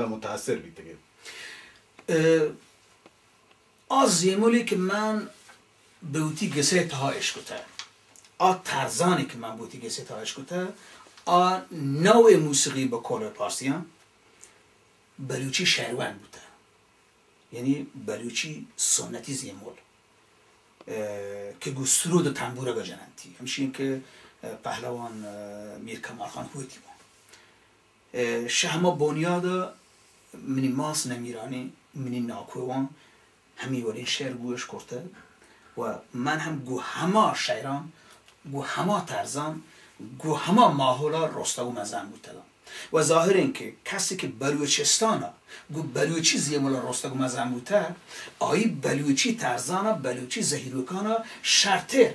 متاثر بیتگه از زیمولی که من بوتی گسه تهایش کته ترزانی که من بوتی گسه تهایش کته نوع موسیقی با کل پارسیان بلوچی شهروند بوده، یعنی بلوچی سنتی زیمول که گسترود و تنبوره گجننتی همشین که پهلوان میر کمال خان هویتی بود شهما بنیاد منی ماس نمیرانی منی ناکوان همی ولین شعر گوش کرده و من هم گو همه شعران گو همه ترزان گو همه ماحولا رسته و مزن بوده و ظاهر این که کسی که بلوچستانه گو بلوچی زیمولا رسته و مزن بوده آیی بلوچی ترزانه بلوچی زهیروکانه شرطر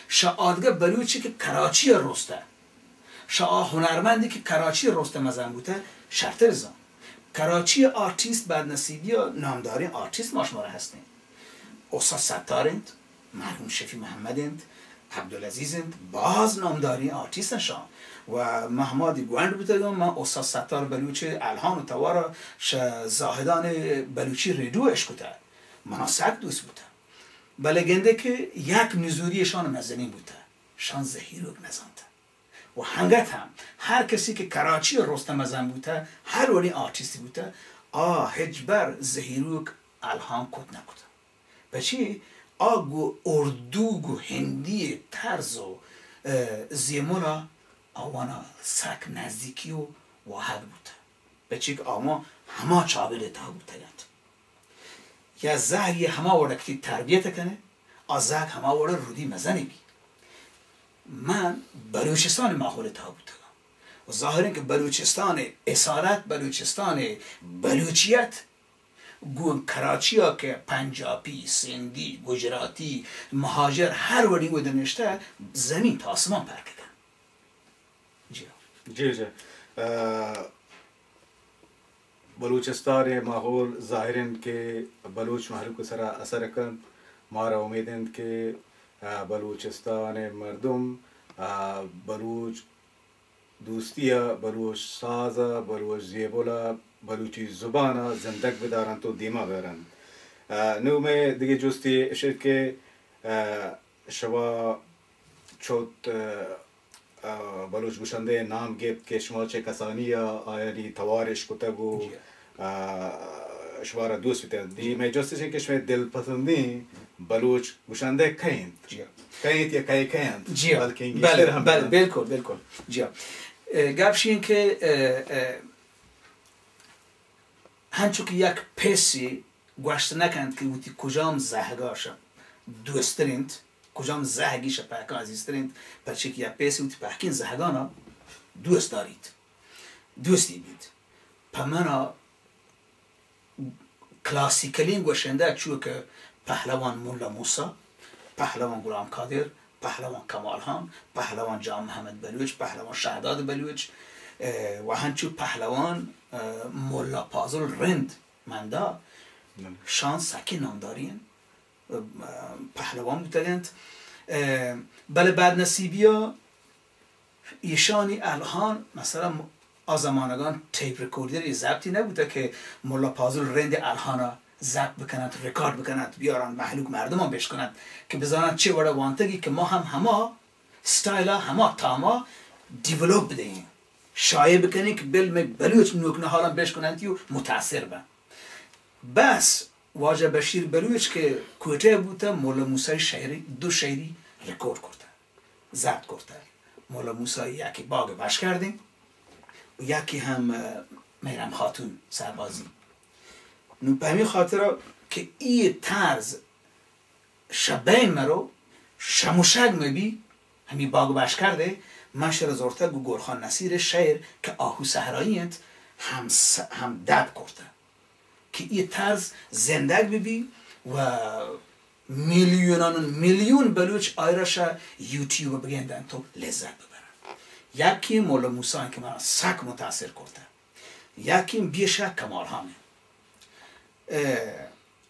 شاادگه بلوچی که کراچی رسته شا هنرمندی که کراچی رسته مزن بوده شرطر زن کراچی آرتیست بعد نصیبی نامداری آرتیست ماشماره هستین استاد ستارند مرحوم شفی محمدند عبدالعزیزند باز نامداری آرتیست نشان و محمدی گوند بوده من استاد ستار بلوچی الهان و توارا زاهدان بلوچی ریدو اشکوته مناسک دوست بوده بلگنده که یک نزوریشان مزنین بوده شان زهیروک نزانده و هنگت هم هر کسی که کراچی رستم مزن بوده هر ولی آرتیستی بوده هجبر زهیروک الهان کت نکوده بچی گو اردو گو هندی طرز و زیمولا آوانا سک نزدیکی و واحد بوده بچی که آما همه چابل تا بوده یا زهی همه ورکتی تربیت کنه زهگ همه ورک رودی مزنگی من بلوچستان ماحول تا بوده و ظاهره که بلوچستان اصالت بلوچستان بلوچیت گون کراچی ها که پنجابی، سندی، گجراتی، مهاجر هر وری و دنشته زمین تا آسمان پرک کن جی بلوچستان ماحول ظاهرین که بلوچ محلوک سرا اثر کن مارا امیدند که بلوچستان مردم بلوچ دوستیا بلوچ سازا بلوچ زیبولا بلوچی زبانا زندگ بدارن تو دیما برن نو میں دیگه جستی اشد که شما چود بلوچ گوشنده نام گفت که شما چه کسانی یا آیانی توارش کتگو شما را دوست بیتن دی میں جستی که شما دل پسندی بلوچ گوشنده کهیند کهیند یا که کهیند بله بالکل جیا گفش این که هنچو که یک پیسی گوشت نکند که وقتی کجام زهگاشم دوسترینت کجام زهگیش پاکان عزیزترینت پرچه که یک پیسی وقتی پاکین زهگانا دوست دارید دوستی بید پمنا کلاسیکلین گوشنده چون که پهلوان مولا موسی پهلوان غلام قادر پهلوان کمال خان پهلوان جان محمد بلوچ پهلوان شهداد بلوچ و هنچو پهلوان مولا پازل رند مندا شان سکی نامدارین پهلوان بودند بله بعد نصیبی ها ایشانی الهان مثلا آزمانگان تیپ رکوردر ضبطی نبوده که مولا پازل رند الهانا ضبط بکنند رکارد بکنند بیارن محلوک مردم هم بشکنند که بزنند چه وڑا وانتگی که ما همه ستایلا همه تاما دیولوب بدهیم شایع بکنی که بلوچ نوکنه حالا بشکنند و متاثر با بس واجه بشیر بلوچ که کوته بوده مولا موسی شعری دو شعری رکورد کرده ضبط کرده مولا موسی یکی باغ وش کردیم و یکی هم میرم خاتون سربازی نو به همین خاطر که این طرز شبین مرو شموشک مبی همین باغ وش کرده مشر زورته گو گورخان نصیر شعر که آهو صحراییت هم دب کرده که این طرز زندگ ببی و میلیون بلوچ آیرش یوتیوب بگیندن تو لذت ببرن یکی مولا موسی که من سک متاثر کرده یکی بیشک کمال همه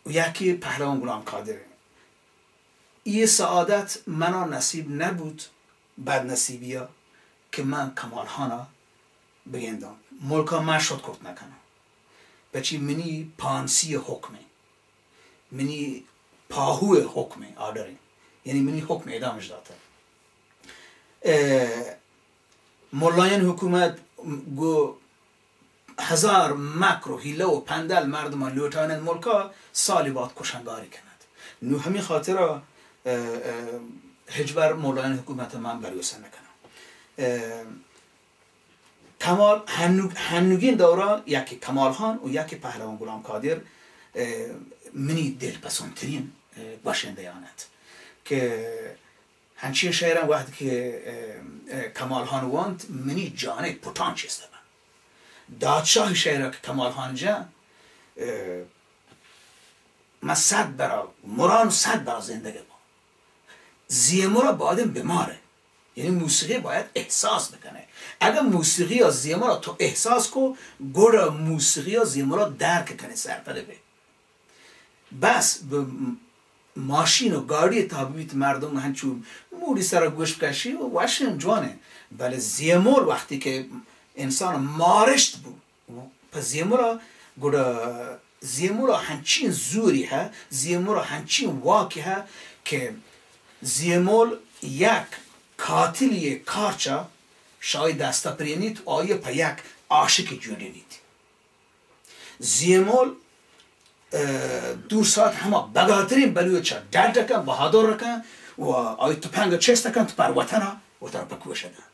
و یکی پهلوان غلام قادره این سعادت منا نصیب نبود بد نصیبی ها که من کمال خانا بگیندم ملکا من شد کرد نکنم بچی منی پانسی حکمه منی پاهو حکمه آداری یعنی منی حکم اعدامش داده ملایان حکومت گو هزار مکر و حیله و پندل مردمان لوتانند ملکا سالی باد کشنگاری کند نو همین خاطر هجبر ملایان حکومت من بریوسه نکنم کمال هنوگین دوره یکی کمال خان و یکی پهلوان غلام قادر منی دلپسندترین باشنده آنند که هنچین شعرم وقتی که کمال خان واند منی جانه پوتان چیسته من دادشاه شعر که کمال خان جا من 100 برا مران 100 برا زندگی با زیمورا بادم بیماره یعنی موسیقی باید احساس بکنه اگر موسیقی یا زیمورا تو احساس کو گوڑا موسیقی یا زیمورا درک کنه سرپده به بس به ماشین و گاڑی تابیت مردم هنچون موری سر گوش بکشی و واشن جوانه ولی زیمور وقتی که انسان مارشت بود پس زیمورا هنچین زوری ها زیمورا هنچین واقعی ها که زیمول یک کاتلی کارچا شاید دستا پرینید آیه پا یک عاشق جونید زیمول دور ساعت همه بگاترین بلوی چا درد کن بهادر کن و آیه تو پنگ چست کن تو پر وطن پکوشده